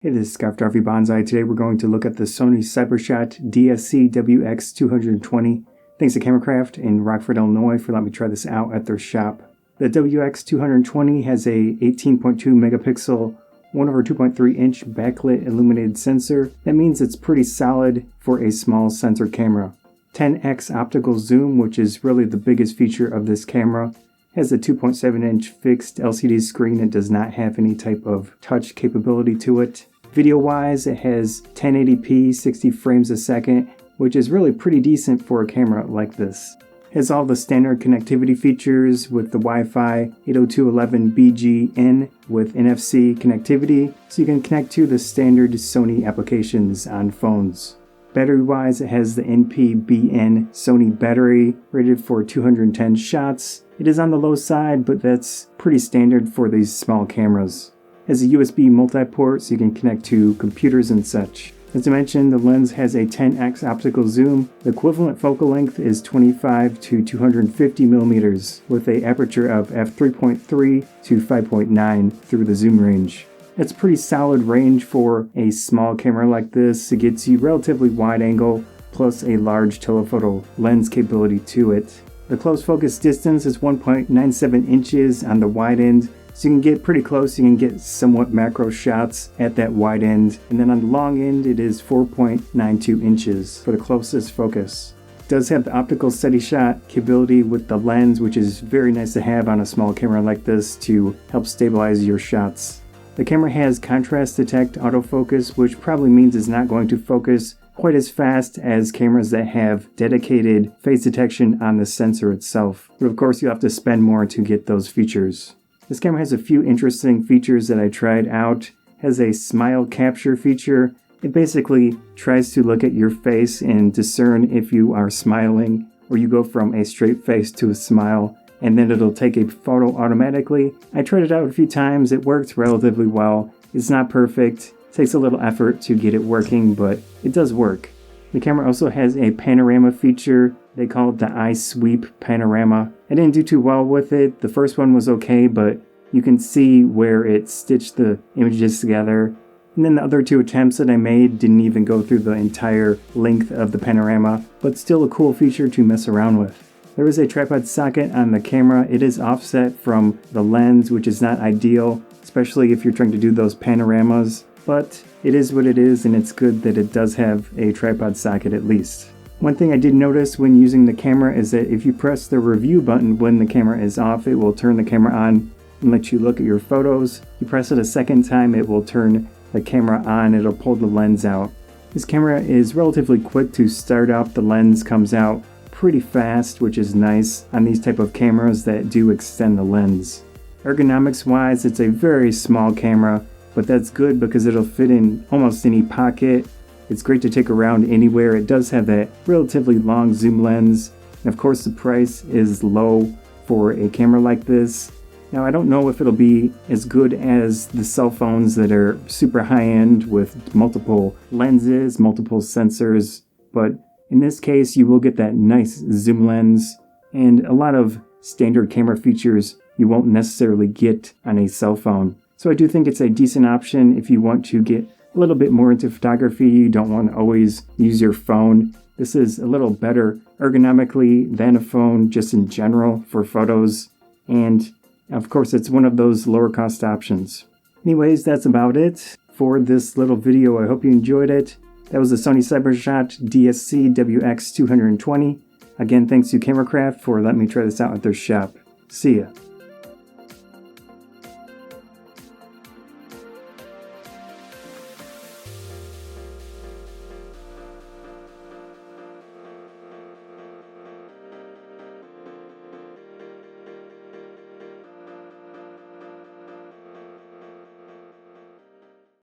Hey, this is Scarf Darby Bonsai. Today we're going to look at the Sony CyberShot DSC-WX220. Thanks to Cameracraft in Rockford, Illinois for letting me try this out at their shop. The WX220 has a 18.2 megapixel 1/2.3 inch backlit illuminated sensor. That means it's pretty solid for a small sensor camera. 10x optical zoom, which is really the biggest feature of this camera. Has a 2.7 inch fixed LCD screen. It does not have any type of touch capability to it. Video wise, it has 1080p 60 frames a second, which is really pretty decent for a camera like this. It has all the standard connectivity features with the Wi-Fi 802.11bgn with NFC connectivity, so you can connect to the standard Sony applications on phones. Battery wise, it has the NPBN Sony battery rated for 210 shots. It is on the low side, but that's pretty standard for these small cameras. It has a USB multi-port so you can connect to computers and such. As I mentioned, the lens has a 10x optical zoom. The equivalent focal length is 25 to 250 millimeters with an aperture of f3.3 to 5.9 through the zoom range. That's pretty solid range for a small camera like this. It gets you relatively wide angle plus a large telephoto lens capability to it. The close focus distance is 1.97 inches on the wide end, so you can get pretty close. You can get somewhat macro shots at that wide end, and then on the long end it is 4.92 inches for the closest focus. It does have the optical steady shot capability with the lens, which is very nice to have on a small camera like this to help stabilize your shots. The camera has contrast detect autofocus, which probably means it's not going to focus quite as fast as cameras that have dedicated face detection on the sensor itself. But of course you'll have to spend more to get those features. This camera has a few interesting features that I tried out. It has a smile capture feature. It basically tries to look at your face and discern if you are smiling or you go from a straight face to a smile, and then it'll take a photo automatically. I tried it out a few times. It worked relatively well. It's not perfect. It takes a little effort to get it working, but it does work. The camera also has a panorama feature. They call it the eye sweep panorama. I didn't do too well with it. The first one was okay, but you can see where it stitched the images together. And then the other two attempts that I made didn't even go through the entire length of the panorama, but still a cool feature to mess around with. There is a tripod socket on the camera. It is offset from the lens, which is not ideal, especially if you're trying to do those panoramas. But it is what it is, and it's good that it does have a tripod socket at least. One thing I did notice when using the camera is that if you press the review button when the camera is off, it will turn the camera on and let you look at your photos. You press it a second time, it will turn the camera on. It'll pull the lens out. This camera is relatively quick to start up. The lens comes out pretty fast, which is nice on these type of cameras that do extend the lens. Ergonomics wise, it's a very small camera, but that's good because it'll fit in almost any pocket. It's great to take around anywhere. It does have that relatively long zoom lens. And of course the price is low for a camera like this. Now I don't know if it'll be as good as the cell phones that are super high-end with multiple lenses, multiple sensors, but in this case you will get that nice zoom lens and a lot of standard camera features you won't necessarily get on a cell phone. So I do think it's a decent option if you want to get a little bit more into photography. You don't want to always use your phone. This is a little better ergonomically than a phone just in general for photos. And of course, it's one of those lower cost options. Anyways, that's about it for this little video. I hope you enjoyed it. That was the Sony CyberShot DSC-WX220. Again, thanks to Cameracraft for letting me try this out at their shop. See ya.